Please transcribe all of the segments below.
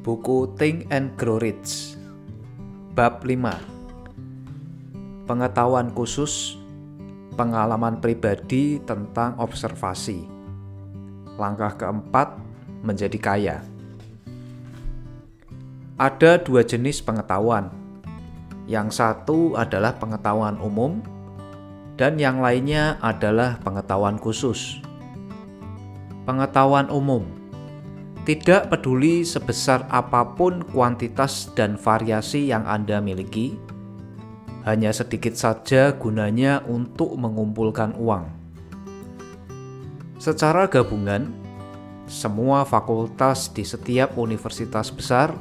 Buku Think and Grow Rich. Bab 5. Pengetahuan khusus, pengalaman pribadi tentang observasi. Langkah keempat, menjadi kaya. Ada dua jenis pengetahuan. Yang satu adalah pengetahuan umum, dan yang lainnya adalah pengetahuan khusus. Pengetahuan umum tidak peduli sebesar apapun kuantitas dan variasi yang Anda miliki, hanya sedikit saja gunanya untuk mengumpulkan uang. Secara gabungan, semua fakultas di setiap universitas besar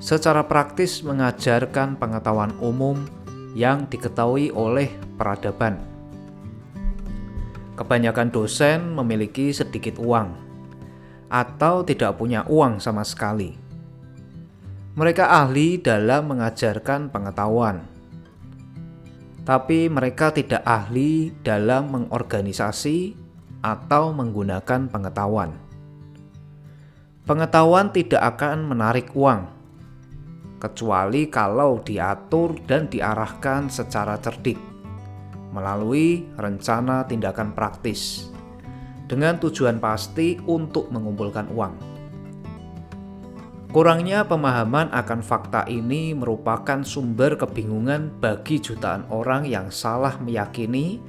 secara praktis mengajarkan pengetahuan umum yang diketahui oleh peradaban. Kebanyakan dosen memiliki sedikit uang atau tidak punya uang sama sekali. Mereka ahli dalam mengajarkan pengetahuan, tapi mereka tidak ahli dalam mengorganisasi atau menggunakan pengetahuan. Pengetahuan tidak akan menarik uang, kecuali kalau diatur dan diarahkan secara cerdik melalui rencana tindakan praktis dengan tujuan pasti untuk mengumpulkan uang. Kurangnya pemahaman akan fakta ini merupakan sumber kebingungan bagi jutaan orang yang salah meyakini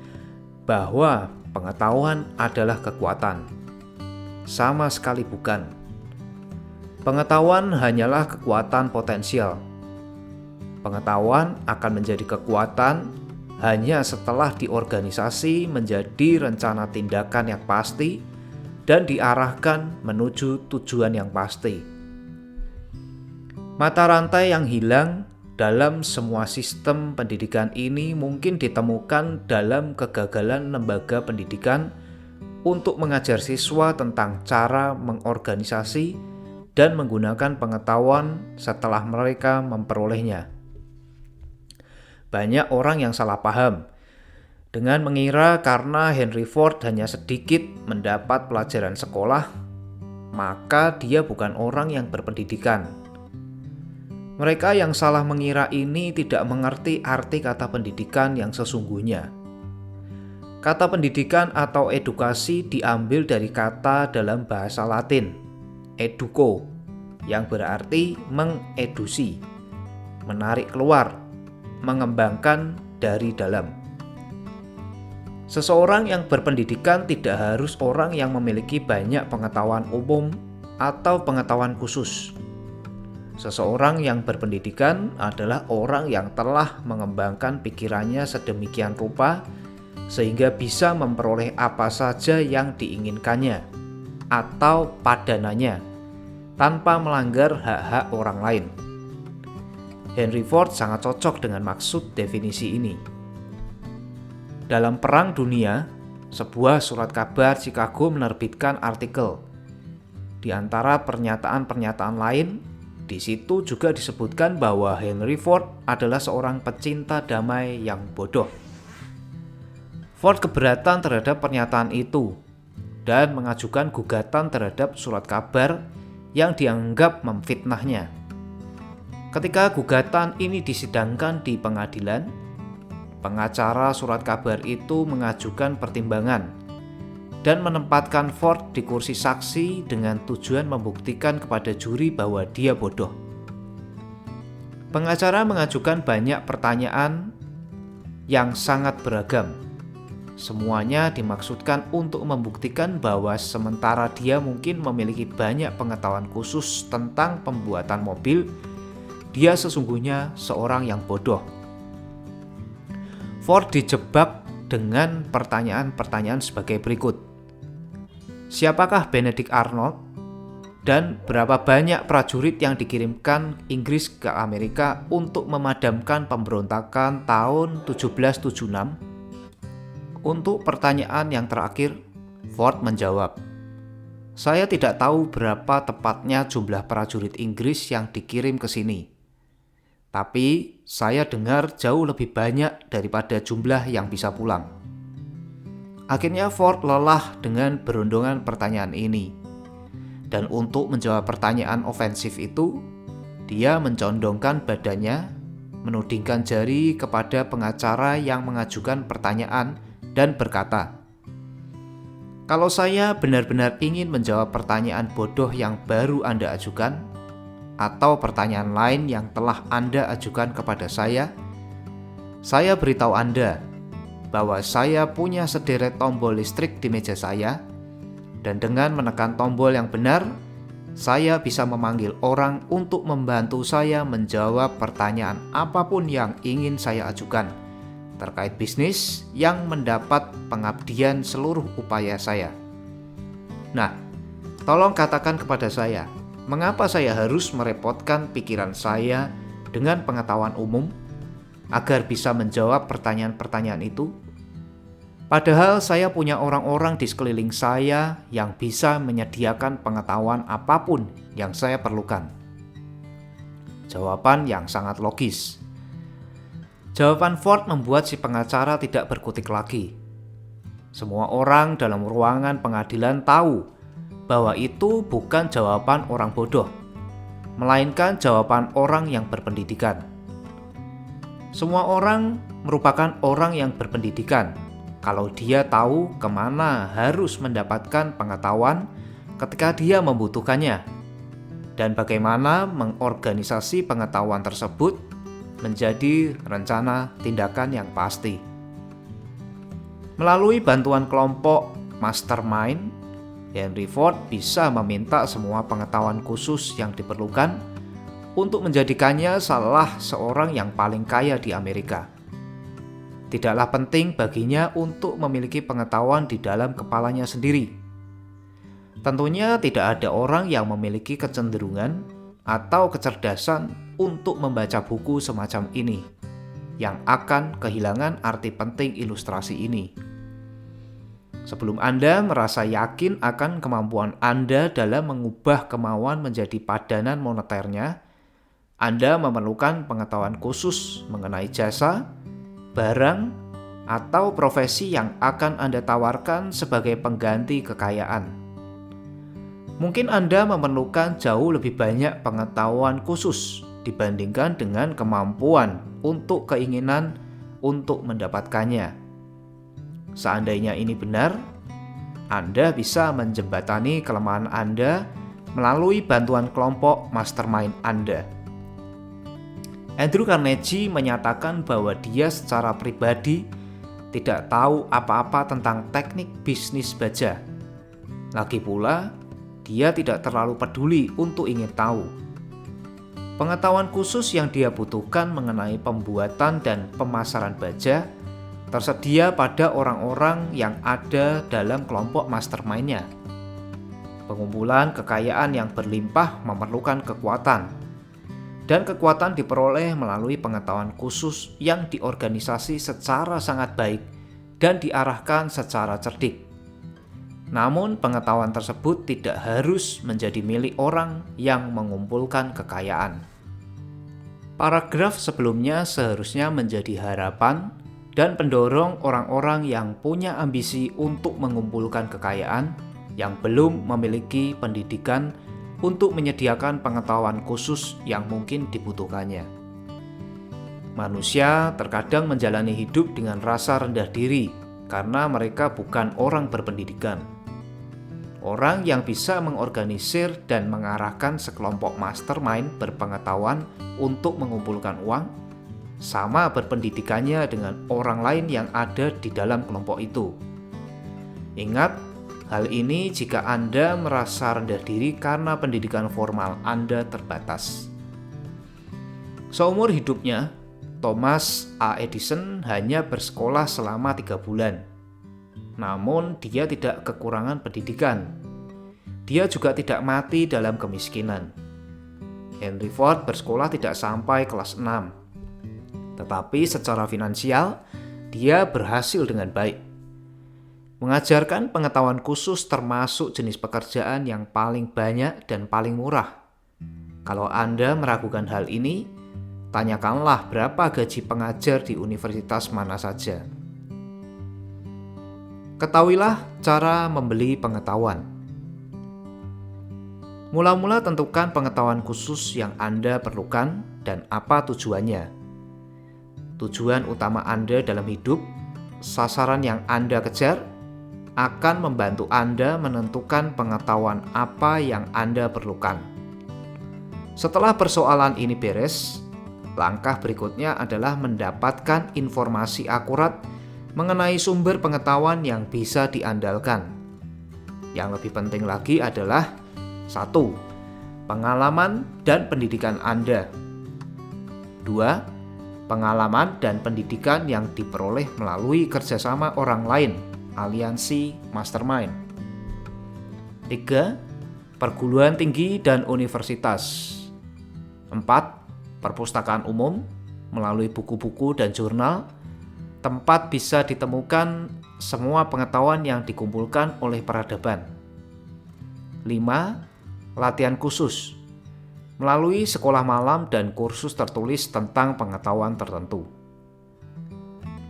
bahwa pengetahuan adalah kekuatan. Sama sekali bukan. Pengetahuan hanyalah kekuatan potensial. Pengetahuan akan menjadi kekuatan hanya setelah diorganisasi menjadi rencana tindakan yang pasti dan diarahkan menuju tujuan yang pasti. Mata rantai yang hilang dalam semua sistem pendidikan ini mungkin ditemukan dalam kegagalan lembaga pendidikan untuk mengajar siswa tentang cara mengorganisasi dan menggunakan pengetahuan setelah mereka memperolehnya. Banyak orang yang salah paham dengan mengira karena Henry Ford hanya sedikit mendapat pelajaran sekolah, maka dia bukan orang yang berpendidikan. Mereka yang salah mengira ini tidak mengerti arti kata pendidikan yang sesungguhnya. Kata pendidikan atau edukasi diambil dari kata dalam bahasa Latin, educo, yang berarti mengedusi, menarik keluar, mengembangkan dari dalam. Seseorang yang berpendidikan tidak harus orang yang memiliki banyak pengetahuan umum atau pengetahuan khusus. Seseorang yang berpendidikan adalah orang yang telah mengembangkan pikirannya sedemikian rupa sehingga bisa memperoleh apa saja yang diinginkannya atau padanannya tanpa melanggar hak-hak orang lain. Henry Ford sangat cocok dengan maksud definisi ini. Dalam Perang Dunia, sebuah surat kabar Chicago menerbitkan artikel. Di antara pernyataan-pernyataan lain, di situ juga disebutkan bahwa Henry Ford adalah seorang pecinta damai yang bodoh. Ford keberatan terhadap pernyataan itu dan mengajukan gugatan terhadap surat kabar yang dianggap memfitnahnya. Ketika gugatan ini disidangkan di pengadilan, pengacara surat kabar itu mengajukan pertimbangan dan menempatkan Ford di kursi saksi dengan tujuan membuktikan kepada juri bahwa dia bodoh. Pengacara mengajukan banyak pertanyaan yang sangat beragam. Semuanya dimaksudkan untuk membuktikan bahwa sementara dia mungkin memiliki banyak pengetahuan khusus tentang pembuatan mobil, dia sesungguhnya seorang yang bodoh. Ford dijebak dengan pertanyaan-pertanyaan sebagai berikut. Siapakah Benedict Arnold? Dan berapa banyak prajurit yang dikirimkan Inggris ke Amerika untuk memadamkan pemberontakan tahun 1776? Untuk pertanyaan yang terakhir, Ford menjawab, "Saya tidak tahu berapa tepatnya jumlah prajurit Inggris yang dikirim ke sini. Tapi saya dengar jauh lebih banyak daripada jumlah yang bisa pulang." Akhirnya Ford lelah dengan berondongan pertanyaan ini. Dan untuk menjawab pertanyaan ofensif itu, dia mencondongkan badannya, menudingkan jari kepada pengacara yang mengajukan pertanyaan dan berkata, "Kalau saya benar-benar ingin menjawab pertanyaan bodoh yang baru Anda ajukan, atau pertanyaan lain yang telah Anda ajukan kepada saya beritahu Anda bahwa saya punya sederet tombol listrik di meja saya, dan dengan menekan tombol yang benar, saya bisa memanggil orang untuk membantu saya menjawab pertanyaan apapun yang ingin saya ajukan terkait bisnis yang mendapat pengabdian seluruh upaya saya. Nah, tolong katakan kepada saya, mengapa saya harus merepotkan pikiran saya dengan pengetahuan umum agar bisa menjawab pertanyaan-pertanyaan itu? Padahal saya punya orang-orang di sekeliling saya yang bisa menyediakan pengetahuan apapun yang saya perlukan." Jawaban yang sangat logis. Jawaban Ford membuat si pengacara tidak berkutik lagi. Semua orang dalam ruangan pengadilan tahu bahwa itu bukan jawaban orang bodoh, melainkan jawaban orang yang berpendidikan. Semua orang merupakan orang yang berpendidikan kalau dia tahu kemana harus mendapatkan pengetahuan ketika dia membutuhkannya, dan bagaimana mengorganisasi pengetahuan tersebut menjadi rencana tindakan yang pasti. Melalui bantuan kelompok mastermind, Henry Ford bisa meminta semua pengetahuan khusus yang diperlukan untuk menjadikannya salah seorang yang paling kaya di Amerika. Tidaklah penting baginya untuk memiliki pengetahuan di dalam kepalanya sendiri. Tentunya tidak ada orang yang memiliki kecenderungan atau kecerdasan untuk membaca buku semacam ini yang akan kehilangan arti penting ilustrasi ini. Sebelum Anda merasa yakin akan kemampuan Anda dalam mengubah kemauan menjadi padanan moneternya, Anda memerlukan pengetahuan khusus mengenai jasa, barang, atau profesi yang akan Anda tawarkan sebagai pengganti kekayaan. Mungkin Anda memerlukan jauh lebih banyak pengetahuan khusus dibandingkan dengan kemampuan untuk keinginan untuk mendapatkannya. Seandainya ini benar, Anda bisa menjembatani kelemahan Anda melalui bantuan kelompok mastermind Anda. Andrew Carnegie menyatakan bahwa dia secara pribadi tidak tahu apa-apa tentang teknik bisnis baja. Lagi pula, dia tidak terlalu peduli untuk ingin tahu. Pengetahuan khusus yang dia butuhkan mengenai pembuatan dan pemasaran baja tersedia pada orang-orang yang ada dalam kelompok mastermind-nya. Pengumpulan kekayaan yang berlimpah memerlukan kekuatan, dan kekuatan diperoleh melalui pengetahuan khusus yang diorganisasi secara sangat baik dan diarahkan secara cerdik. Namun pengetahuan tersebut tidak harus menjadi milik orang yang mengumpulkan kekayaan. Paragraf sebelumnya seharusnya menjadi harapan dan pendorong orang-orang yang punya ambisi untuk mengumpulkan kekayaan yang belum memiliki pendidikan untuk menyediakan pengetahuan khusus yang mungkin dibutuhkannya. Manusia terkadang menjalani hidup dengan rasa rendah diri karena mereka bukan orang berpendidikan. Orang yang bisa mengorganisir dan mengarahkan sekelompok mastermind berpengetahuan untuk mengumpulkan uang sama berpendidikannya dengan orang lain yang ada di dalam kelompok itu. Ingat, hal ini jika Anda merasa rendah diri karena pendidikan formal Anda terbatas. Seumur hidupnya, Thomas A. Edison hanya bersekolah selama 3 bulan. Namun dia tidak kekurangan pendidikan. Dia juga tidak mati dalam kemiskinan. Henry Ford bersekolah tidak sampai kelas 6. Tetapi secara finansial, dia berhasil dengan baik. Mengajarkan pengetahuan khusus termasuk jenis pekerjaan yang paling banyak dan paling murah. Kalau Anda meragukan hal ini, tanyakanlah berapa gaji pengajar di universitas mana saja. Ketahuilah cara membeli pengetahuan. Mula-mula tentukan pengetahuan khusus yang Anda perlukan dan apa tujuannya. Tujuan utama Anda dalam hidup, sasaran yang Anda kejar, akan membantu Anda menentukan pengetahuan apa yang Anda perlukan. Setelah persoalan ini beres, langkah berikutnya adalah mendapatkan informasi akurat mengenai sumber pengetahuan yang bisa diandalkan. Yang lebih penting lagi adalah 1. Pengalaman dan pendidikan Anda. 2. Pengalaman dan pendidikan yang diperoleh melalui kerjasama orang lain, aliansi mastermind. 3. Perguruan tinggi dan universitas. 4. Perpustakaan umum melalui buku-buku dan jurnal, tempat bisa ditemukan semua pengetahuan yang dikumpulkan oleh peradaban. 5. Latihan khusus melalui sekolah malam dan kursus tertulis tentang pengetahuan tertentu.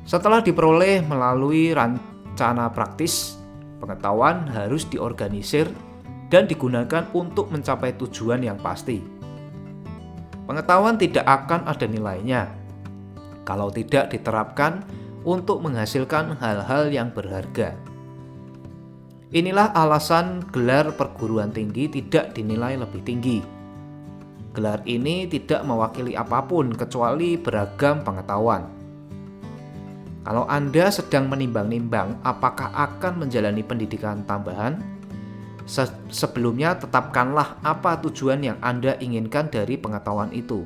Setelah diperoleh melalui rencana praktis, pengetahuan harus diorganisir dan digunakan untuk mencapai tujuan yang pasti. Pengetahuan tidak akan ada nilainya kalau tidak diterapkan untuk menghasilkan hal-hal yang berharga. Inilah alasan gelar perguruan tinggi tidak dinilai lebih tinggi. Gelar ini tidak mewakili apapun kecuali beragam pengetahuan. Kalau Anda sedang menimbang-nimbang apakah akan menjalani pendidikan tambahan, sebelumnya tetapkanlah apa tujuan yang Anda inginkan dari pengetahuan itu.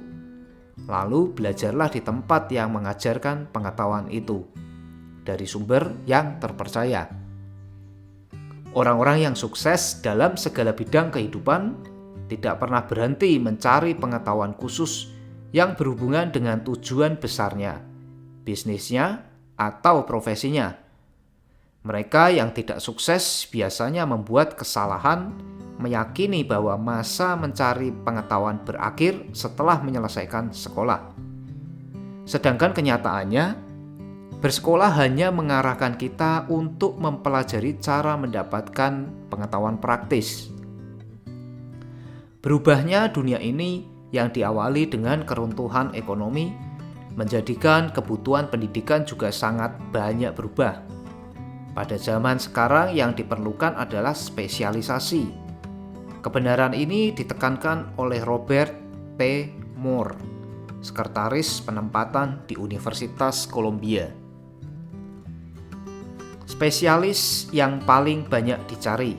Lalu belajarlah di tempat yang mengajarkan pengetahuan itu, dari sumber yang terpercaya. Orang-orang yang sukses dalam segala bidang kehidupan tidak pernah berhenti mencari pengetahuan khusus yang berhubungan dengan tujuan besarnya, bisnisnya, atau profesinya. Mereka yang tidak sukses biasanya membuat kesalahan meyakini bahwa masa mencari pengetahuan berakhir setelah menyelesaikan sekolah. Sedangkan kenyataannya, bersekolah hanya mengarahkan kita untuk mempelajari cara mendapatkan pengetahuan praktis. Berubahnya dunia ini yang diawali dengan keruntuhan ekonomi menjadikan kebutuhan pendidikan juga sangat banyak berubah. Pada zaman sekarang yang diperlukan adalah spesialisasi. Kebenaran ini ditekankan oleh Robert P. Moore, sekretaris penempatan di Universitas Columbia. Spesialis yang paling banyak dicari.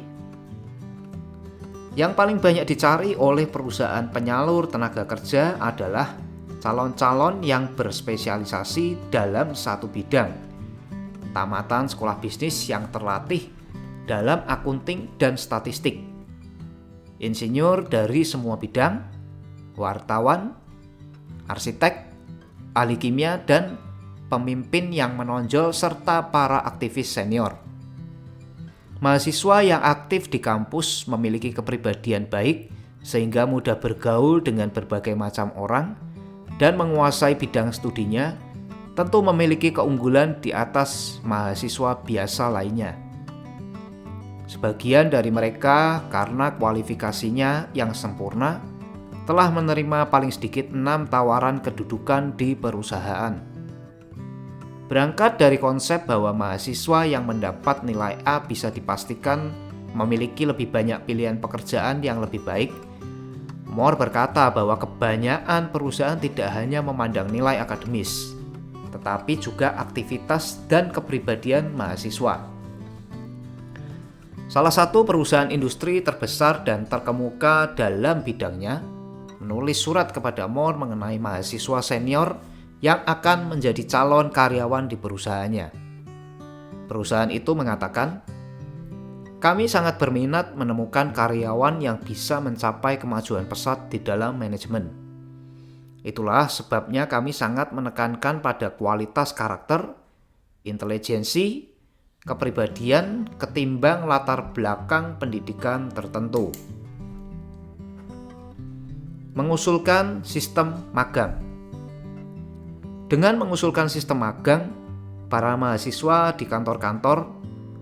Yang paling banyak dicari oleh perusahaan penyalur tenaga kerja adalah calon-calon yang berspesialisasi dalam satu bidang, tamatan sekolah bisnis yang terlatih dalam akunting dan statistik, insinyur dari semua bidang, wartawan, arsitek, ahli kimia, dan pemimpin yang menonjol serta para aktivis senior. Mahasiswa yang aktif di kampus memiliki kepribadian baik sehingga mudah bergaul dengan berbagai macam orang dan menguasai bidang studinya, tentu memiliki keunggulan di atas mahasiswa biasa lainnya. Sebagian dari mereka karena kualifikasinya yang sempurna telah menerima paling sedikit 6 tawaran kedudukan di perusahaan. Berangkat dari konsep bahwa mahasiswa yang mendapat nilai A bisa dipastikan memiliki lebih banyak pilihan pekerjaan yang lebih baik, Moore berkata bahwa kebanyakan perusahaan tidak hanya memandang nilai akademis, tetapi juga aktivitas dan kepribadian mahasiswa. Salah satu perusahaan industri terbesar dan terkemuka dalam bidangnya menulis surat kepada Moore mengenai mahasiswa senior yang akan menjadi calon karyawan di perusahaannya. Perusahaan itu mengatakan, "Kami sangat berminat menemukan karyawan yang bisa mencapai kemajuan pesat di dalam manajemen. Itulah sebabnya kami sangat menekankan pada kualitas karakter, intelijensi, kepribadian ketimbang latar belakang pendidikan tertentu." Mengusulkan sistem magang. Dengan mengusulkan sistem magang, para mahasiswa di kantor-kantor,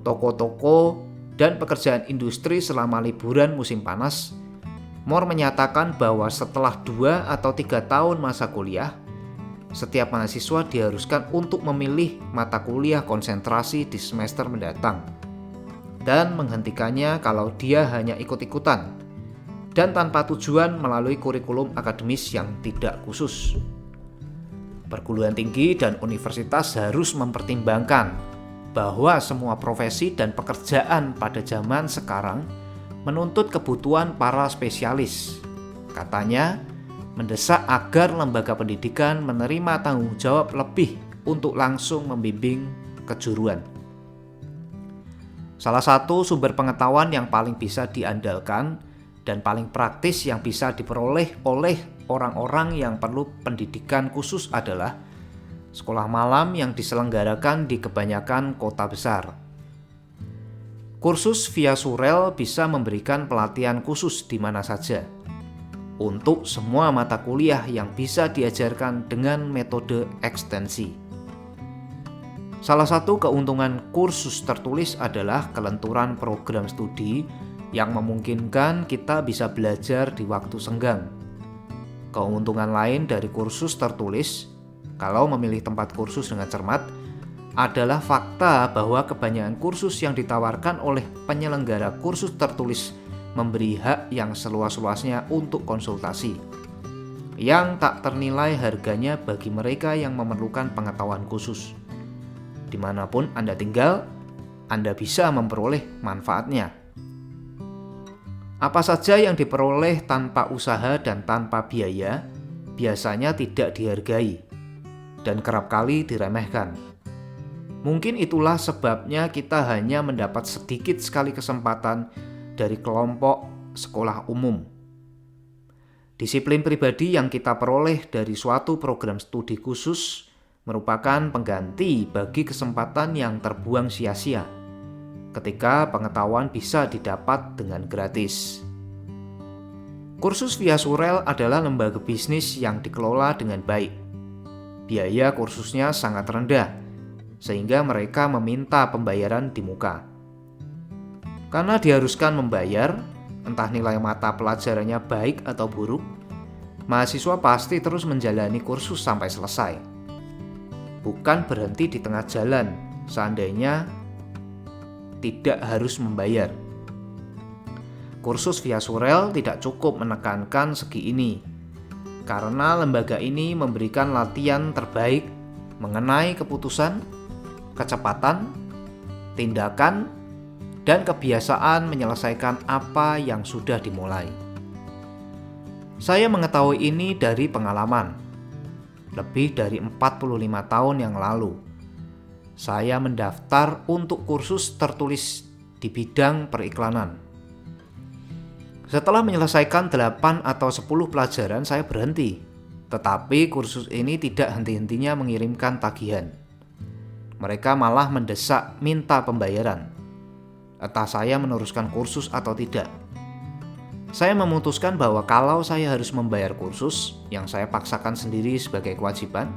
toko-toko, dan pekerjaan industri selama liburan musim panas Moore menyatakan bahwa setelah 2 atau 3 tahun masa kuliah, setiap mahasiswa diharuskan untuk memilih mata kuliah konsentrasi di semester mendatang dan menghentikannya kalau dia hanya ikut-ikutan dan tanpa tujuan melalui kurikulum akademis yang tidak khusus. Perguruan tinggi dan universitas harus mempertimbangkan bahwa semua profesi dan pekerjaan pada zaman sekarang menuntut kebutuhan para spesialis. Katanya, mendesak agar lembaga pendidikan menerima tanggung jawab lebih untuk langsung membimbing kejuruan. Salah satu sumber pengetahuan yang paling bisa diandalkan dan paling praktis yang bisa diperoleh oleh orang-orang yang perlu pendidikan khusus adalah sekolah malam yang diselenggarakan di kebanyakan kota besar. Kursus via surel bisa memberikan pelatihan khusus di mana saja untuk semua mata kuliah yang bisa diajarkan dengan metode ekstensi. Salah satu keuntungan kursus tertulis adalah kelenturan program studi yang memungkinkan kita bisa belajar di waktu senggang. Keuntungan lain dari kursus tertulis, kalau memilih tempat kursus dengan cermat, adalah fakta bahwa kebanyakan kursus yang ditawarkan oleh penyelenggara kursus tertulis memberi hak yang seluas-luasnya untuk konsultasi, yang tak ternilai harganya bagi mereka yang memerlukan pengetahuan khusus. Dimanapun Anda tinggal, Anda bisa memperoleh manfaatnya. Apa saja yang diperoleh tanpa usaha dan tanpa biaya biasanya tidak dihargai dan kerap kali diremehkan. Mungkin itulah sebabnya kita hanya mendapat sedikit sekali kesempatan dari kelompok sekolah umum. Disiplin pribadi yang kita peroleh dari suatu program studi khusus merupakan pengganti bagi kesempatan yang terbuang sia-sia ketika pengetahuan bisa didapat dengan gratis. Kursus via surel adalah lembaga bisnis yang dikelola dengan baik. Biaya kursusnya sangat rendah, sehingga mereka meminta pembayaran di muka. Karena diharuskan membayar, entah nilai mata pelajarannya baik atau buruk, mahasiswa pasti terus menjalani kursus sampai selesai. Bukan berhenti di tengah jalan, seandainya tidak harus membayar. Kursus via surel tidak cukup menekankan segi ini, karena lembaga ini memberikan latihan terbaik mengenai keputusan, kecepatan, tindakan, dan kebiasaan menyelesaikan apa yang sudah dimulai. Saya mengetahui ini dari pengalaman. Lebih dari 45 tahun yang lalu, saya mendaftar untuk kursus tertulis di bidang periklanan. Setelah menyelesaikan 8 atau 10 pelajaran, saya berhenti. Tetapi kursus ini tidak henti-hentinya mengirimkan tagihan. Mereka malah mendesak minta pembayaran. Entah saya meneruskan kursus atau tidak. Saya memutuskan bahwa kalau saya harus membayar kursus yang saya paksakan sendiri sebagai kewajiban,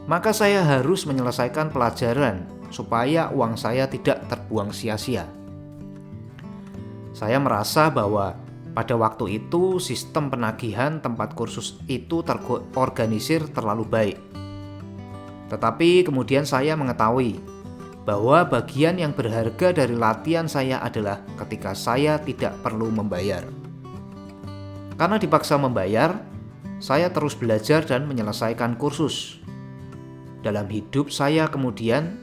maka saya harus menyelesaikan pelajaran supaya uang saya tidak terbuang sia-sia. Saya merasa bahwa pada waktu itu sistem penagihan tempat kursus itu terorganisir terlalu baik. Tetapi kemudian saya mengetahui bahwa bagian yang berharga dari latihan saya adalah ketika saya tidak perlu membayar. Karena dipaksa membayar, saya terus belajar dan menyelesaikan kursus. Dalam hidup saya kemudian,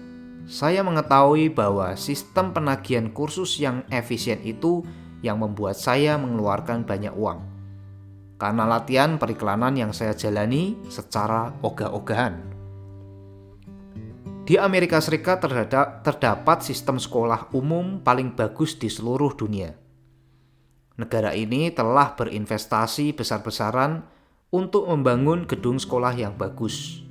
saya mengetahui bahwa sistem penagihan kursus yang efisien itu yang membuat saya mengeluarkan banyak uang. Karena latihan periklanan yang saya jalani secara ogah-ogahan. Di Amerika Serikat terdapat sistem sekolah umum paling bagus di seluruh dunia. Negara ini telah berinvestasi besar-besaran untuk membangun gedung sekolah yang bagus,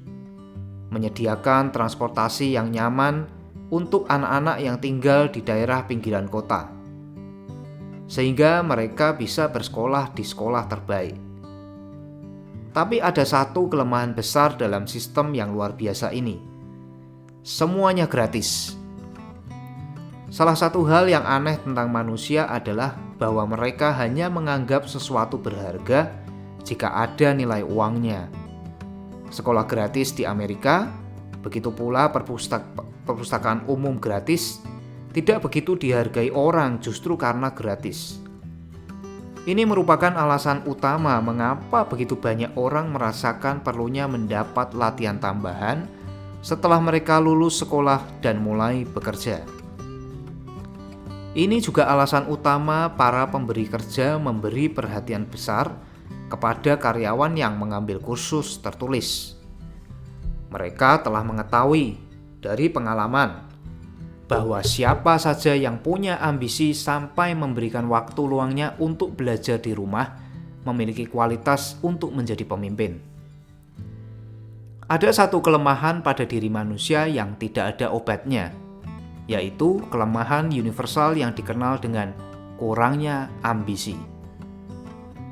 menyediakan transportasi yang nyaman untuk anak-anak yang tinggal di daerah pinggiran kota, sehingga mereka bisa bersekolah di sekolah terbaik. Tapi ada satu kelemahan besar dalam sistem yang luar biasa ini. Semuanya gratis. Salah satu hal yang aneh tentang manusia adalah bahwa mereka hanya menganggap sesuatu berharga jika ada nilai uangnya. Sekolah gratis di Amerika, begitu pula perpustakaan umum gratis, tidak begitu dihargai orang justru karena gratis. Ini merupakan alasan utama mengapa begitu banyak orang merasakan perlunya mendapat latihan tambahan setelah mereka lulus sekolah dan mulai bekerja. Ini juga alasan utama para pemberi kerja memberi perhatian besar kepada karyawan yang mengambil kursus tertulis. Mereka telah mengetahui dari pengalaman bahwa siapa saja yang punya ambisi sampai memberikan waktu luangnya untuk belajar di rumah memiliki kualitas untuk menjadi pemimpin. Ada satu kelemahan pada diri manusia yang tidak ada obatnya, yaitu kelemahan universal yang dikenal dengan kurangnya ambisi.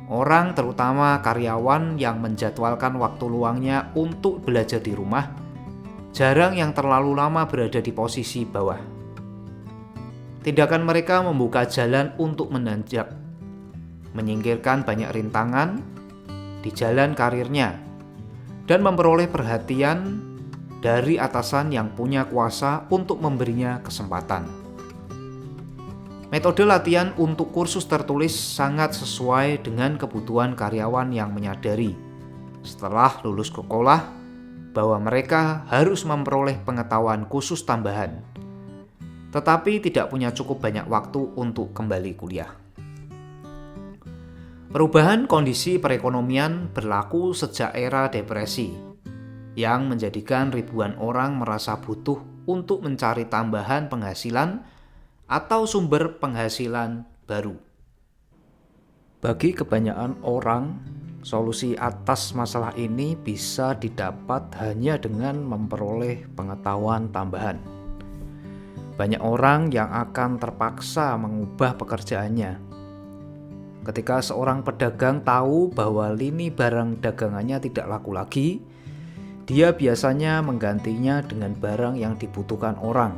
Orang, terutama karyawan yang menjadwalkan waktu luangnya untuk belajar di rumah, jarang yang terlalu lama berada di posisi bawah. Tindakan mereka membuka jalan untuk menanjak, menyingkirkan banyak rintangan di jalan karirnya, dan memperoleh perhatian dari atasan yang punya kuasa untuk memberinya kesempatan. Metode latihan untuk kursus tertulis sangat sesuai dengan kebutuhan karyawan yang menyadari setelah lulus sekolah bahwa mereka harus memperoleh pengetahuan khusus tambahan, tetapi tidak punya cukup banyak waktu untuk kembali kuliah. Perubahan kondisi perekonomian berlaku sejak era depresi, yang menjadikan ribuan orang merasa butuh untuk mencari tambahan penghasilan atau sumber penghasilan baru. Bagi kebanyakan orang, solusi atas masalah ini bisa didapat hanya dengan memperoleh pengetahuan tambahan. Banyak orang yang akan terpaksa mengubah pekerjaannya. Ketika seorang pedagang tahu bahwa lini barang dagangannya tidak laku lagi, dia biasanya menggantinya dengan barang yang dibutuhkan orang.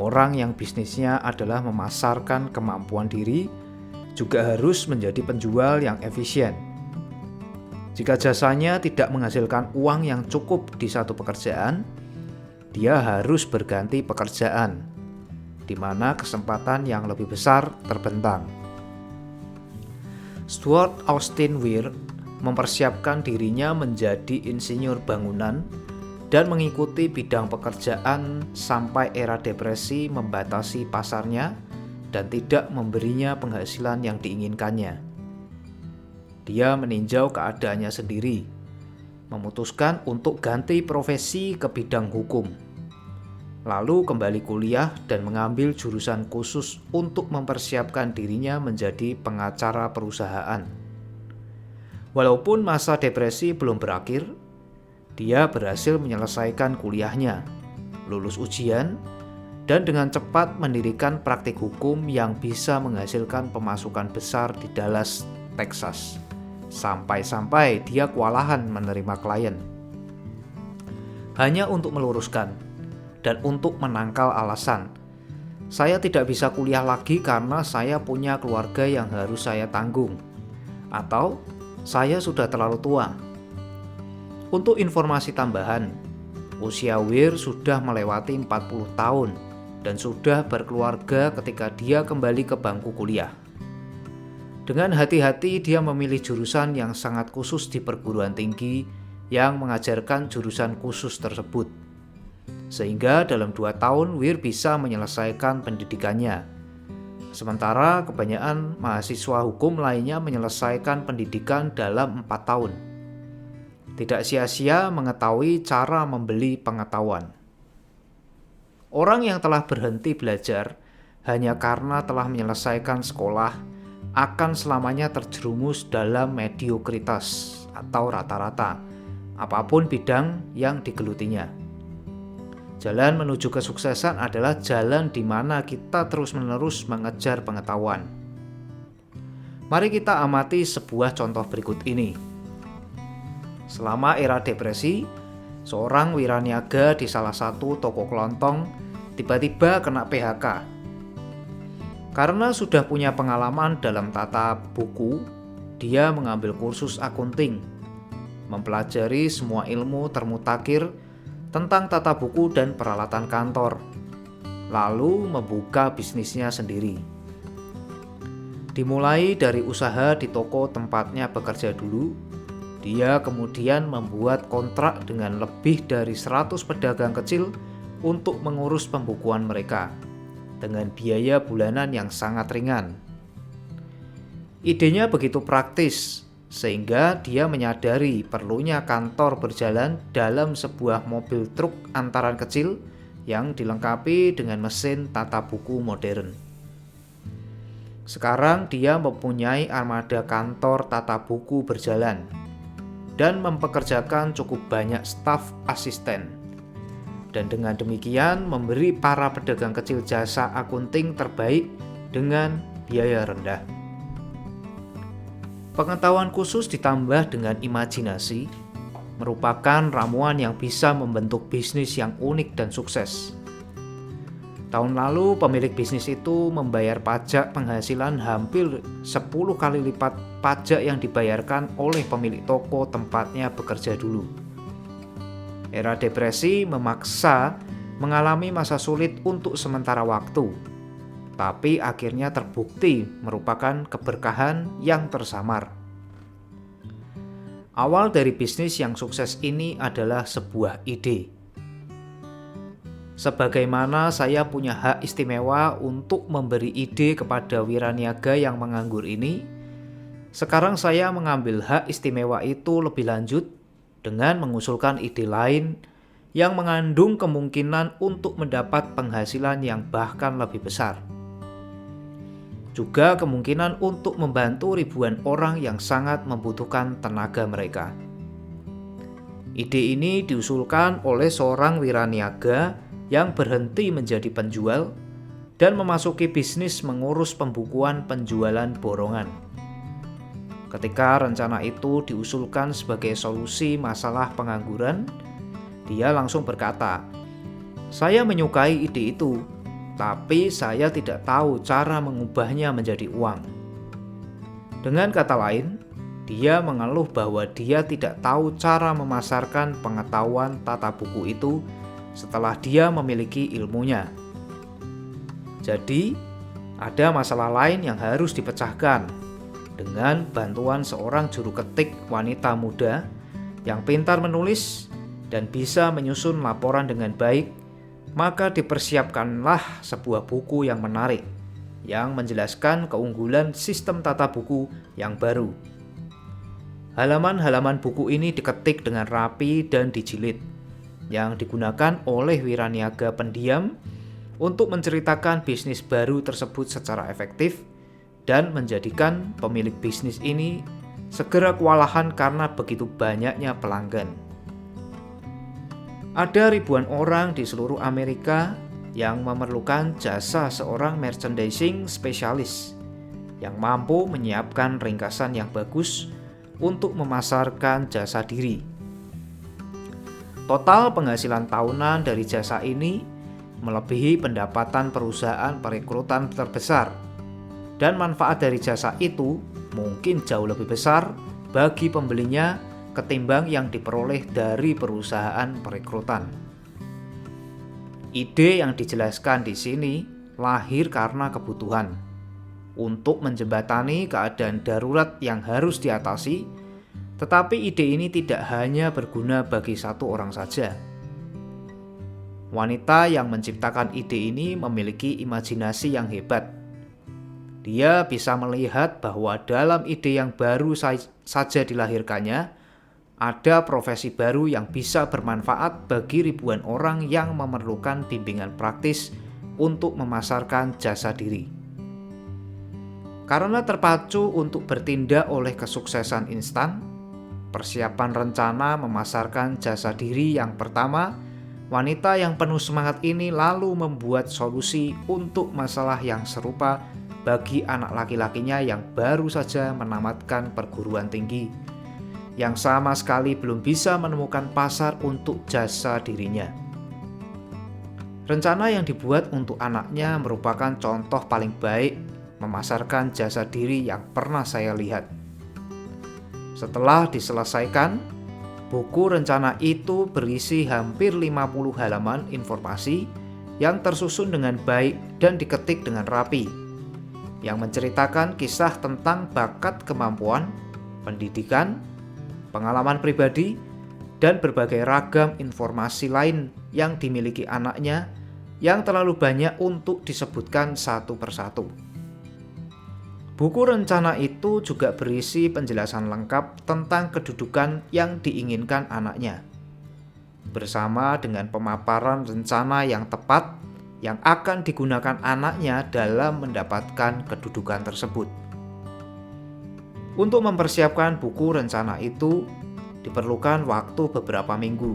Orang yang bisnisnya adalah memasarkan kemampuan diri juga harus menjadi penjual yang efisien. Jika jasanya tidak menghasilkan uang yang cukup di satu pekerjaan, dia harus berganti pekerjaan, di mana kesempatan yang lebih besar terbentang. Stuart Austin Weir mempersiapkan dirinya menjadi insinyur bangunan dan mengikuti bidang pekerjaan sampai era depresi membatasi pasarnya dan tidak memberinya penghasilan yang diinginkannya. Dia meninjau keadaannya sendiri, memutuskan untuk ganti profesi ke bidang hukum, lalu kembali kuliah dan mengambil jurusan khusus untuk mempersiapkan dirinya menjadi pengacara perusahaan. Walaupun masa depresi belum berakhir, dia berhasil menyelesaikan kuliahnya, lulus ujian, dan dengan cepat mendirikan praktik hukum yang bisa menghasilkan pemasukan besar di Dallas, Texas. Sampai-sampai dia kewalahan menerima klien. Hanya untuk meluruskan dan untuk menangkal alasan, saya tidak bisa kuliah lagi karena saya punya keluarga yang harus saya tanggung, atau saya sudah terlalu tua. Untuk informasi tambahan, usia Weir sudah melewati 40 tahun dan sudah berkeluarga ketika dia kembali ke bangku kuliah. Dengan hati-hati dia memilih jurusan yang sangat khusus di perguruan tinggi yang mengajarkan jurusan khusus tersebut. Sehingga dalam 2 tahun Weir bisa menyelesaikan pendidikannya. Sementara kebanyakan mahasiswa hukum lainnya menyelesaikan pendidikan dalam 4 tahun. Tidak sia-sia mengetahui cara membeli pengetahuan. Orang yang telah berhenti belajar hanya karena telah menyelesaikan sekolah akan selamanya terjerumus dalam mediokritas atau rata-rata, apapun bidang yang digelutinya. Jalan menuju kesuksesan adalah jalan di mana kita terus-menerus mengejar pengetahuan. Mari kita amati sebuah contoh berikut ini. Selama era depresi, seorang wiraniaga di salah satu toko kelontong tiba-tiba kena PHK. Karena sudah punya pengalaman dalam tata buku, dia mengambil kursus akunting, mempelajari semua ilmu termutakhir tentang tata buku dan peralatan kantor, lalu membuka bisnisnya sendiri. Dimulai dari usaha di toko tempatnya bekerja dulu, dia kemudian membuat kontrak dengan lebih dari 100 pedagang kecil untuk mengurus pembukuan mereka dengan biaya bulanan yang sangat ringan. Idenya begitu praktis, sehingga dia menyadari perlunya kantor berjalan dalam sebuah mobil truk antaran kecil yang dilengkapi dengan mesin tata buku modern. Sekarang dia mempunyai armada kantor tata buku berjalan dan mempekerjakan cukup banyak staf asisten. Dan dengan demikian memberi para pedagang kecil jasa akunting terbaik dengan biaya rendah. Pengetahuan khusus ditambah dengan imajinasi merupakan ramuan yang bisa membentuk bisnis yang unik dan sukses. Tahun lalu pemilik bisnis itu membayar pajak penghasilan hampir 10 kali lipat pajak yang dibayarkan oleh pemilik toko tempatnya bekerja dulu. Era depresi memaksa mengalami masa sulit untuk sementara waktu, tapi akhirnya terbukti merupakan keberkahan yang tersamar. Awal dari bisnis yang sukses ini adalah sebuah ide. Sebagaimana saya punya hak istimewa untuk memberi ide kepada wiraniaga yang menganggur ini, sekarang saya mengambil hak istimewa itu lebih lanjut dengan mengusulkan ide lain yang mengandung kemungkinan untuk mendapat penghasilan yang bahkan lebih besar. Juga kemungkinan untuk membantu ribuan orang yang sangat membutuhkan tenaga mereka. Ide ini diusulkan oleh seorang wiraniaga yang berhenti menjadi penjual dan memasuki bisnis mengurus pembukuan penjualan borongan. Ketika rencana itu diusulkan sebagai solusi masalah pengangguran, dia langsung berkata, "Saya menyukai ide itu, tapi saya tidak tahu cara mengubahnya menjadi uang." Dengan kata lain, dia mengeluh bahwa dia tidak tahu cara memasarkan pengetahuan tata buku itu setelah dia memiliki ilmunya. Jadi, ada masalah lain yang harus dipecahkan dengan bantuan seorang juru ketik wanita muda yang pintar menulis dan bisa menyusun laporan dengan baik, maka dipersiapkanlah sebuah buku yang menarik yang menjelaskan keunggulan sistem tata buku yang baru. Halaman-halaman buku ini diketik dengan rapi dan dijilid, yang digunakan oleh wiraniaga pendiam untuk menceritakan bisnis baru tersebut secara efektif dan menjadikan pemilik bisnis ini segera kewalahan karena begitu banyaknya pelanggan. Ada ribuan orang di seluruh Amerika yang memerlukan jasa seorang merchandising spesialis yang mampu menyiapkan ringkasan yang bagus untuk memasarkan jasa diri. Total penghasilan tahunan dari jasa ini melebihi pendapatan perusahaan perekrutan terbesar, dan manfaat dari jasa itu mungkin jauh lebih besar bagi pembelinya ketimbang yang diperoleh dari perusahaan perekrutan. Ide yang dijelaskan di sini lahir karena kebutuhan untuk menjembatani keadaan darurat yang harus diatasi, tetapi ide ini tidak hanya berguna bagi satu orang saja. Wanita yang menciptakan ide ini memiliki imajinasi yang hebat. Dia bisa melihat bahwa dalam ide yang baru saja dilahirkannya, ada profesi baru yang bisa bermanfaat bagi ribuan orang yang memerlukan bimbingan praktis untuk memasarkan jasa diri. Karena terpacu untuk bertindak oleh kesuksesan instan, persiapan rencana memasarkan jasa diri yang pertama, wanita yang penuh semangat ini lalu membuat solusi untuk masalah yang serupa bagi anak laki-lakinya yang baru saja menamatkan perguruan tinggi, yang sama sekali belum bisa menemukan pasar untuk jasa dirinya. Rencana yang dibuat untuk anaknya merupakan contoh paling baik memasarkan jasa diri yang pernah saya lihat. Setelah diselesaikan, buku rencana itu berisi hampir 50 halaman informasi yang tersusun dengan baik dan diketik dengan rapi, yang menceritakan kisah tentang bakat, kemampuan, pendidikan, pengalaman pribadi, dan berbagai ragam informasi lain yang dimiliki anaknya yang terlalu banyak untuk disebutkan satu persatu. Buku rencana itu juga berisi penjelasan lengkap tentang kedudukan yang diinginkan anaknya, bersama dengan pemaparan rencana yang tepat yang akan digunakan anaknya dalam mendapatkan kedudukan tersebut. Untuk mempersiapkan buku rencana itu, diperlukan waktu beberapa minggu.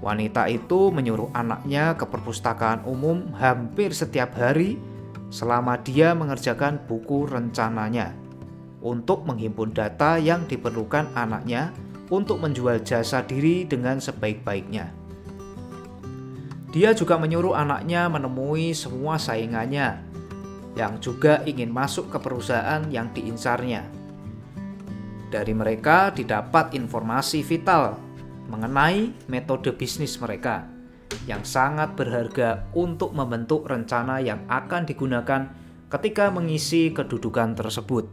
Wanita itu menyuruh anaknya ke perpustakaan umum hampir setiap hari selama dia mengerjakan buku rencananya untuk menghimpun data yang diperlukan anaknya untuk menjual jasa diri dengan sebaik-baiknya. Dia juga menyuruh anaknya menemui semua saingannya yang juga ingin masuk ke perusahaan yang diincarnya. Dari mereka didapat informasi vital mengenai metode bisnis mereka yang sangat berharga untuk membentuk rencana yang akan digunakan ketika mengisi kedudukan tersebut.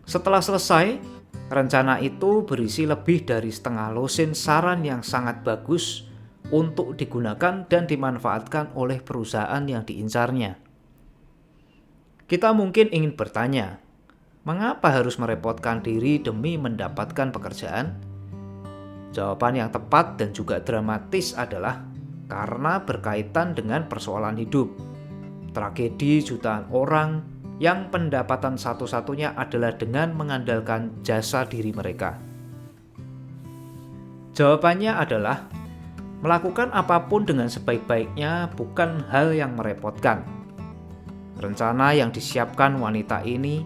Setelah selesai, rencana itu berisi lebih dari setengah lusin saran yang sangat bagus untuk digunakan dan dimanfaatkan oleh perusahaan yang diincarnya. Kita mungkin ingin bertanya, mengapa harus merepotkan diri demi mendapatkan pekerjaan? Jawaban yang tepat dan juga dramatis adalah karena berkaitan dengan persoalan hidup. Tragedi jutaan orang yang pendapatan satu-satunya adalah dengan mengandalkan jasa diri mereka. Jawabannya adalah melakukan apapun dengan sebaik-baiknya bukan hal yang merepotkan. Rencana yang disiapkan wanita ini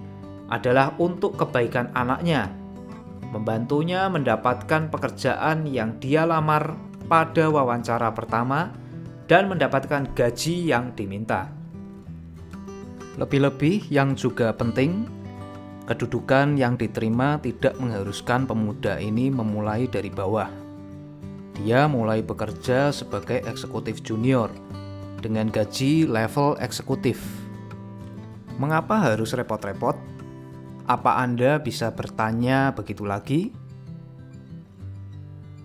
adalah untuk kebaikan anaknya, membantunya mendapatkan pekerjaan yang dia lamar pada wawancara pertama dan mendapatkan gaji yang diminta. Lebih-lebih yang juga penting, kedudukan yang diterima tidak mengharuskan pemuda ini memulai dari bawah. Dia mulai bekerja sebagai eksekutif junior dengan gaji level eksekutif. Mengapa harus repot-repot? Apa Anda bisa bertanya begitu lagi?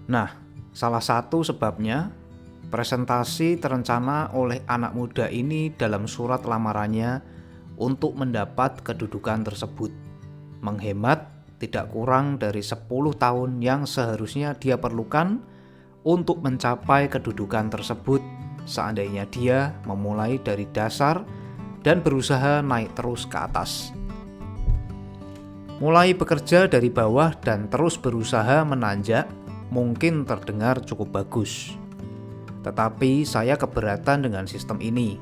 Nah, salah satu sebabnya presentasi terencana oleh anak muda ini dalam surat lamarannya untuk mendapat kedudukan tersebut. Menghemat tidak kurang dari 10 tahun yang seharusnya dia perlukan untuk mencapai kedudukan tersebut seandainya dia memulai dari dasar dan berusaha naik terus ke atas. Mulai bekerja dari bawah dan terus berusaha menanjak mungkin terdengar cukup bagus. Tetapi saya keberatan dengan sistem ini.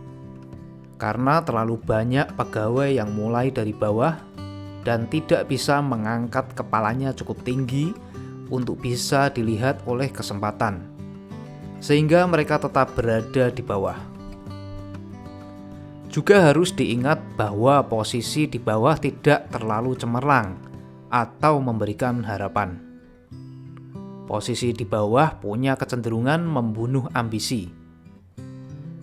Karena terlalu banyak pegawai yang mulai dari bawah dan tidak bisa mengangkat kepalanya cukup tinggi untuk bisa dilihat oleh kesempatan. Sehingga mereka tetap berada di bawah. Juga harus diingat bahwa posisi di bawah tidak terlalu cemerlang atau memberikan harapan. Posisi di bawah punya kecenderungan membunuh ambisi.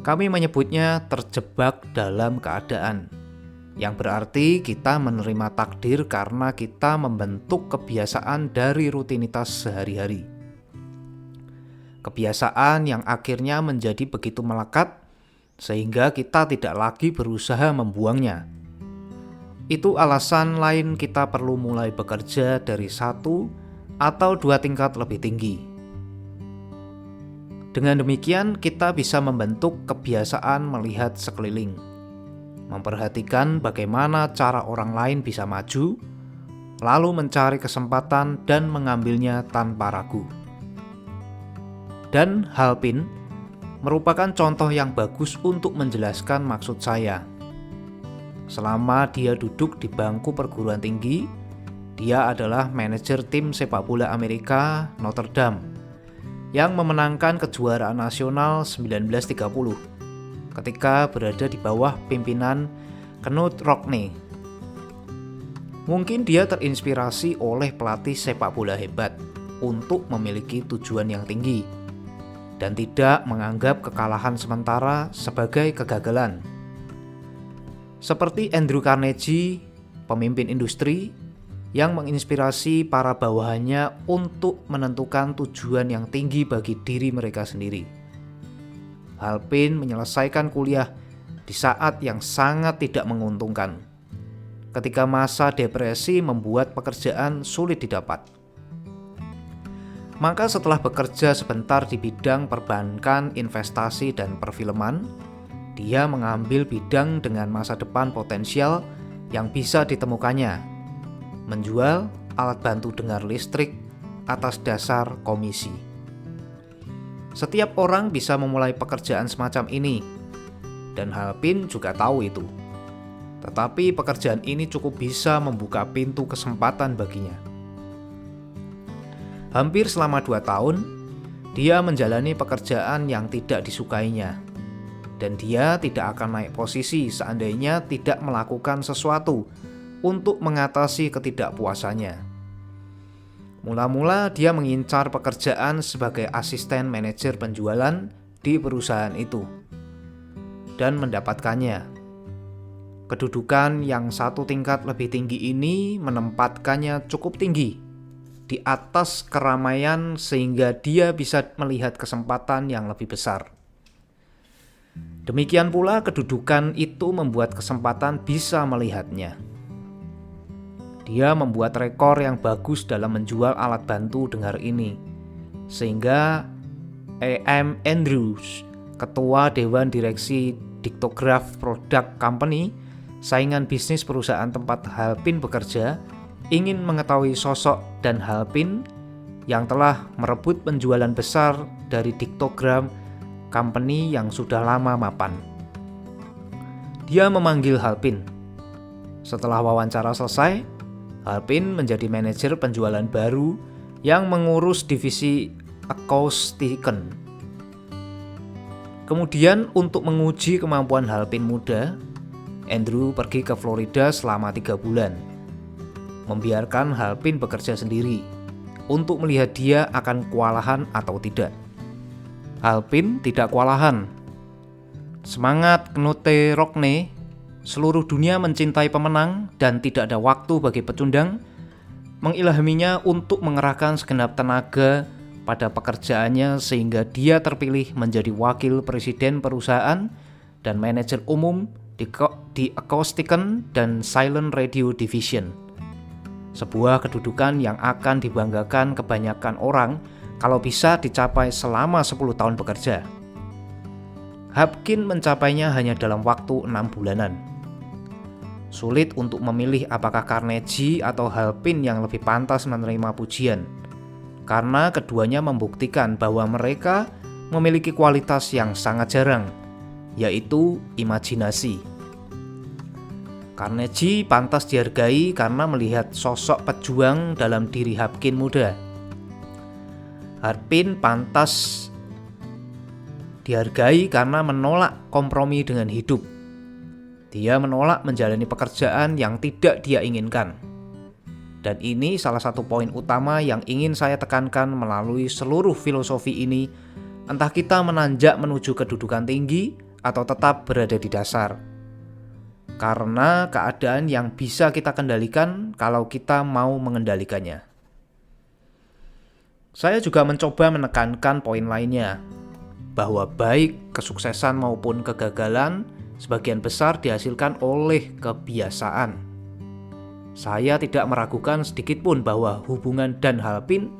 Kami menyebutnya terjebak dalam keadaan, yang berarti kita menerima takdir karena kita membentuk kebiasaan dari rutinitas sehari-hari. Kebiasaan yang akhirnya menjadi begitu melekat sehingga kita tidak lagi berusaha membuangnya. Itu alasan lain kita perlu mulai bekerja dari 1 atau 2 tingkat lebih tinggi. Dengan demikian kita bisa membentuk kebiasaan melihat sekeliling, memperhatikan bagaimana cara orang lain bisa maju, lalu mencari kesempatan dan mengambilnya tanpa ragu. Dan Halpin merupakan contoh yang bagus untuk menjelaskan maksud saya. Selama dia duduk di bangku perguruan tinggi, dia adalah manajer tim sepak bola Amerika Notre Dame yang memenangkan kejuaraan nasional 1930 ketika berada di bawah pimpinan Knut Rockne. Mungkin dia terinspirasi oleh pelatih sepak bola hebat untuk memiliki tujuan yang tinggi dan tidak menganggap kekalahan sementara sebagai kegagalan. Seperti Andrew Carnegie, pemimpin industri yang menginspirasi para bawahannya untuk menentukan tujuan yang tinggi bagi diri mereka sendiri. Halpin menyelesaikan kuliah di saat yang sangat tidak menguntungkan, ketika masa depresi membuat pekerjaan sulit didapat. Maka setelah bekerja sebentar di bidang perbankan, investasi, dan perfilman, dia mengambil bidang dengan masa depan potensial yang bisa ditemukannya, menjual alat bantu dengar listrik atas dasar komisi. Setiap orang bisa memulai pekerjaan semacam ini, dan Halpin juga tahu itu. Tetapi pekerjaan ini cukup bisa membuka pintu kesempatan baginya. Hampir selama 2 tahun, dia menjalani pekerjaan yang tidak disukainya, dan dia tidak akan naik posisi seandainya tidak melakukan sesuatu untuk mengatasi ketidakpuasannya. Mula-mula dia mengincar pekerjaan sebagai asisten manajer penjualan di perusahaan itu dan mendapatkannya. Kedudukan yang 1 tingkat lebih tinggi ini menempatkannya cukup tinggi di atas keramaian sehingga dia bisa melihat kesempatan yang lebih besar. Demikian pula kedudukan itu membuat kesempatan bisa melihatnya. Dia membuat rekor yang bagus dalam menjual alat bantu dengar ini, sehingga A.M. Andrews, ketua Dewan Direksi Dictograph Product Company, saingan bisnis perusahaan tempat Halpin bekerja, ingin mengetahui sosok dan Halpin yang telah merebut penjualan besar dari Dictograph Company yang sudah lama mapan. Dia memanggil Halpin. Setelah wawancara selesai, Halpin menjadi manajer penjualan baru yang mengurus divisi Acoustiken. Kemudian untuk menguji kemampuan Halpin muda, Andrew pergi ke Florida selama 3 bulan, membiarkan Halpin bekerja sendiri untuk melihat dia akan kewalahan atau tidak. Halpin tidak kewalahan. Semangat Knut Rockne, seluruh dunia mencintai pemenang dan tidak ada waktu bagi pecundang, mengilhaminya untuk mengerahkan segenap tenaga pada pekerjaannya sehingga dia terpilih menjadi wakil presiden perusahaan dan manajer umum di Acoustiken dan Silent Radio Division. Sebuah kedudukan yang akan dibanggakan kebanyakan orang kalau bisa dicapai selama 10 tahun bekerja. Halpin mencapainya hanya dalam waktu 6 bulanan. Sulit untuk memilih apakah Carnegie atau Halpin yang lebih pantas menerima pujian, karena keduanya membuktikan bahwa mereka memiliki kualitas yang sangat jarang, yaitu imajinasi. Carnegie pantas dihargai karena melihat sosok pejuang dalam diri Halpin muda. Halpin pantas dihargai karena menolak kompromi dengan hidup. Dia menolak menjalani pekerjaan yang tidak dia inginkan. Dan ini salah satu poin utama yang ingin saya tekankan melalui seluruh filosofi ini, entah kita menanjak menuju kedudukan tinggi atau tetap berada di dasar. Karena keadaan yang bisa kita kendalikan kalau kita mau mengendalikannya. Saya juga mencoba menekankan poin lainnya, bahwa baik kesuksesan maupun kegagalan sebagian besar dihasilkan oleh kebiasaan. Saya tidak meragukan sedikitpun bahwa hubungan Dan Halpin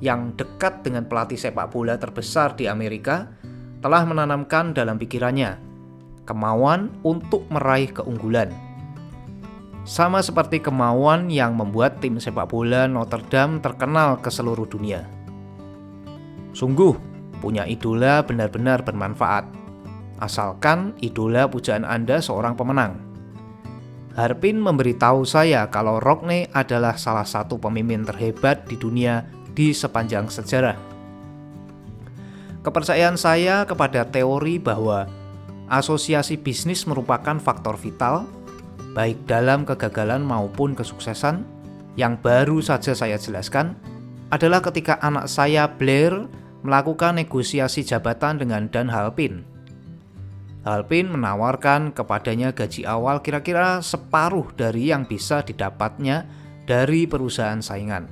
yang dekat dengan pelatih sepak bola terbesar di Amerika telah menanamkan dalam pikirannya kemauan untuk meraih keunggulan. Sama seperti kemauan yang membuat tim sepak bola Notre Dame terkenal ke seluruh dunia. Sungguh, punya idola benar-benar bermanfaat. Asalkan idola pujaan Anda seorang pemenang. Halpin memberitahu saya kalau Rockne adalah salah satu pemimpin terhebat di dunia di sepanjang sejarah. Kepercayaan saya kepada teori bahwa asosiasi bisnis merupakan faktor vital, baik dalam kegagalan maupun kesuksesan, yang baru saja saya jelaskan, adalah ketika anak saya Blair melakukan negosiasi jabatan dengan Dan Halpin. Halpin menawarkan kepadanya gaji awal kira-kira separuh dari yang bisa didapatnya dari perusahaan saingan.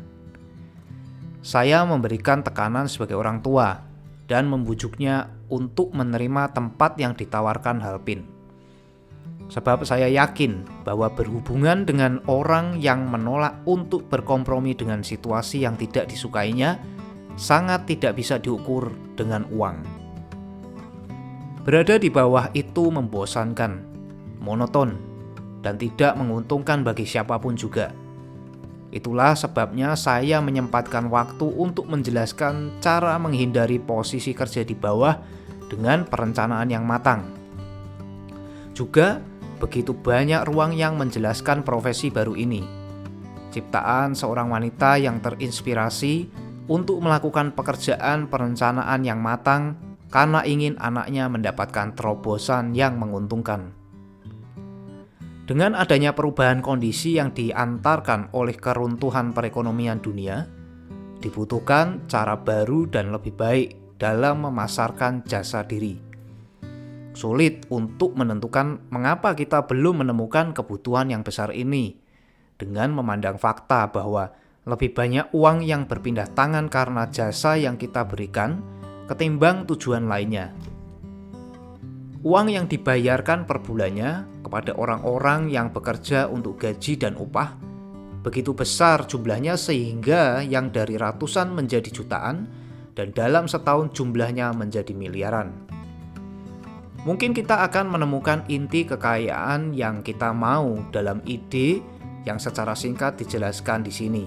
Saya memberikan tekanan sebagai orang tua dan membujuknya untuk menerima tempat yang ditawarkan Halpin. Sebab saya yakin bahwa berhubungan dengan orang yang menolak untuk berkompromi dengan situasi yang tidak disukainya sangat tidak bisa diukur dengan uang. Berada di bawah itu membosankan, monoton, dan tidak menguntungkan bagi siapapun juga. Itulah sebabnya saya menyempatkan waktu untuk menjelaskan cara menghindari posisi kerja di bawah dengan perencanaan yang matang. Juga begitu banyak ruang yang menjelaskan profesi baru ini. Ciptaan seorang wanita yang terinspirasi untuk melakukan pekerjaan perencanaan yang matang karena ingin anaknya mendapatkan terobosan yang menguntungkan. Dengan adanya perubahan kondisi yang diantarkan oleh keruntuhan perekonomian dunia, dibutuhkan cara baru dan lebih baik dalam memasarkan jasa diri. Sulit untuk menentukan mengapa kita belum menemukan kebutuhan yang besar ini, dengan memandang fakta bahwa lebih banyak uang yang berpindah tangan karena jasa yang kita berikan ketimbang tujuan lainnya. Uang yang dibayarkan per bulannya kepada orang-orang yang bekerja untuk gaji dan upah begitu besar jumlahnya sehingga yang dari ratusan menjadi jutaan dan dalam setahun jumlahnya menjadi miliaran. Mungkin kita akan menemukan inti kekayaan yang kita mau dalam ide yang secara singkat dijelaskan di sini.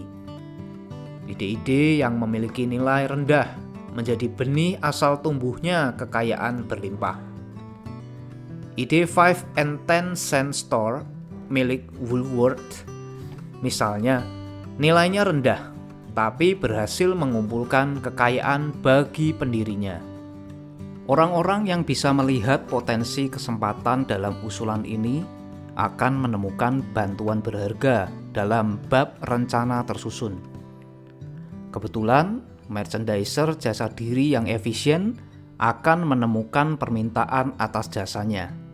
Ide-ide yang memiliki nilai rendah menjadi benih asal tumbuhnya kekayaan berlimpah. Ide 5 and 10 cent store milik Woolworth, misalnya, nilainya rendah, tapi berhasil mengumpulkan kekayaan bagi pendirinya. Orang-orang yang bisa melihat potensi kesempatan dalam usulan ini akan menemukan bantuan berharga dalam bab rencana tersusun. Kebetulan, merchandiser jasa diri yang efisien akan menemukan permintaan atas jasanya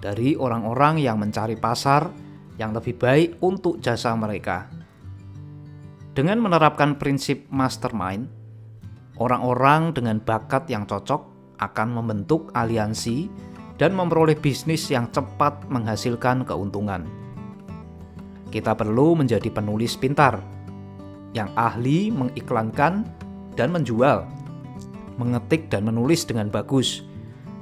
dari orang-orang yang mencari pasar yang lebih baik untuk jasa mereka. Dengan menerapkan prinsip mastermind, orang-orang dengan bakat yang cocok akan membentuk aliansi dan memperoleh bisnis yang cepat menghasilkan keuntungan. Kita perlu menjadi penulis pintar yang ahli mengiklankan dan menjual, mengetik dan menulis dengan bagus,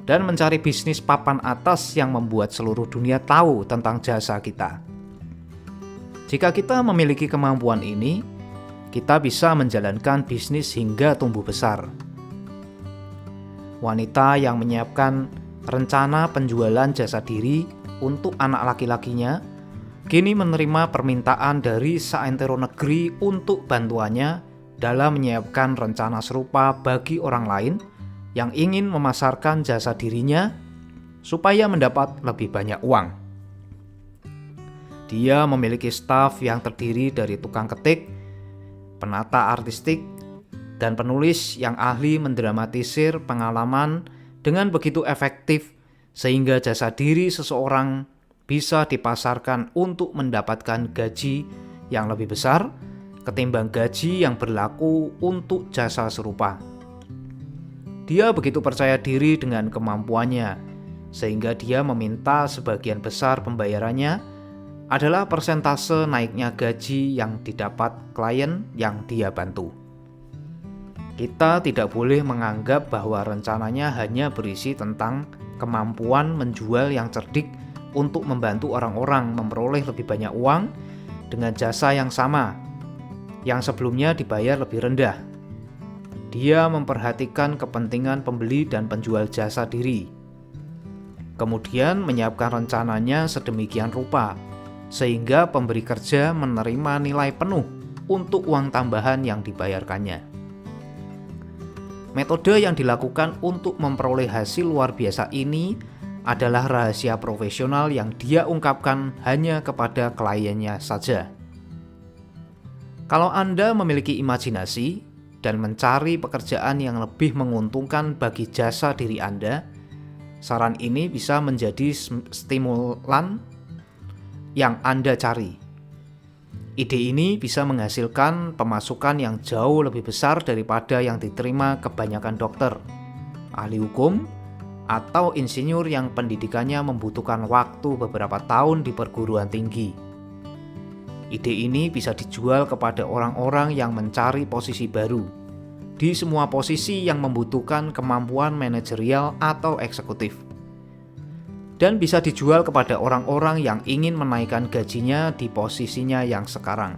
dan mencari bisnis papan atas yang membuat seluruh dunia tahu tentang jasa kita. Jika kita memiliki kemampuan ini, kita bisa menjalankan bisnis hingga tumbuh besar. Wanita yang menyiapkan rencana penjualan jasa diri untuk anak laki-lakinya kini menerima permintaan dari seantero negeri untuk bantuannya dalam menyiapkan rencana serupa bagi orang lain yang ingin memasarkan jasa dirinya supaya mendapat lebih banyak uang. Dia memiliki staf yang terdiri dari tukang ketik, penata artistik, dan penulis yang ahli mendramatisir pengalaman dengan begitu efektif sehingga jasa diri seseorang bisa dipasarkan untuk mendapatkan gaji yang lebih besar ketimbang gaji yang berlaku untuk jasa serupa. Dia begitu percaya diri dengan kemampuannya, sehingga dia meminta sebagian besar pembayarannya adalah persentase naiknya gaji yang didapat klien yang dia bantu. Kita tidak boleh menganggap bahwa rencananya hanya berisi tentang kemampuan menjual yang cerdik untuk membantu orang-orang memperoleh lebih banyak uang dengan jasa yang sama, yang sebelumnya dibayar lebih rendah. Dia memperhatikan kepentingan pembeli dan penjual jasa diri. Kemudian menyiapkan rencananya sedemikian rupa, sehingga pemberi kerja menerima nilai penuh untuk uang tambahan yang dibayarkannya. Metode yang dilakukan untuk memperoleh hasil luar biasa ini adalah rahasia profesional yang dia ungkapkan hanya kepada kliennya saja. Kalau Anda memiliki imajinasi dan mencari pekerjaan yang lebih menguntungkan bagi jasa diri Anda, saran ini bisa menjadi stimulan yang Anda cari. Ide ini bisa menghasilkan pemasukan yang jauh lebih besar daripada yang diterima kebanyakan dokter, ahli hukum, atau insinyur yang pendidikannya membutuhkan waktu beberapa tahun di perguruan tinggi. Ide ini bisa dijual kepada orang-orang yang mencari posisi baru, di semua posisi yang membutuhkan kemampuan manajerial atau eksekutif. Dan bisa dijual kepada orang-orang yang ingin menaikkan gajinya di posisinya yang sekarang.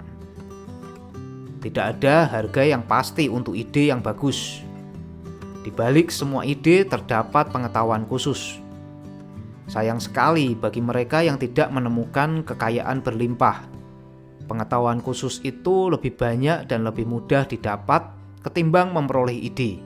Tidak ada harga yang pasti untuk ide yang bagus. Di balik semua ide terdapat pengetahuan khusus. Sayang sekali bagi mereka yang tidak menemukan kekayaan berlimpah. Pengetahuan khusus itu lebih banyak dan lebih mudah didapat ketimbang memperoleh ide.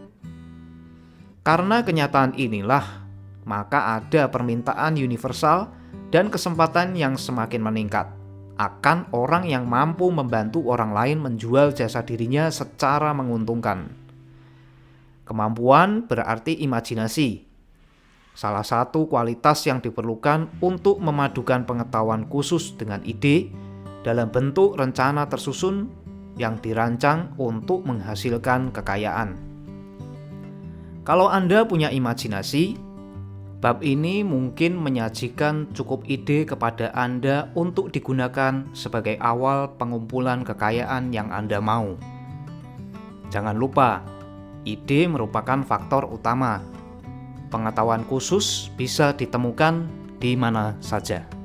Karena kenyataan inilah, maka ada permintaan universal dan kesempatan yang semakin meningkat akan orang yang mampu membantu orang lain menjual jasa dirinya secara menguntungkan. Kemampuan berarti imajinasi. Salah satu kualitas yang diperlukan untuk memadukan pengetahuan khusus dengan ide dalam bentuk rencana tersusun yang dirancang untuk menghasilkan kekayaan. Kalau Anda punya imajinasi, bab ini mungkin menyajikan cukup ide kepada Anda untuk digunakan sebagai awal pengumpulan kekayaan yang Anda mau. Jangan lupa, ide merupakan faktor utama. Pengetahuan khusus bisa ditemukan di mana saja.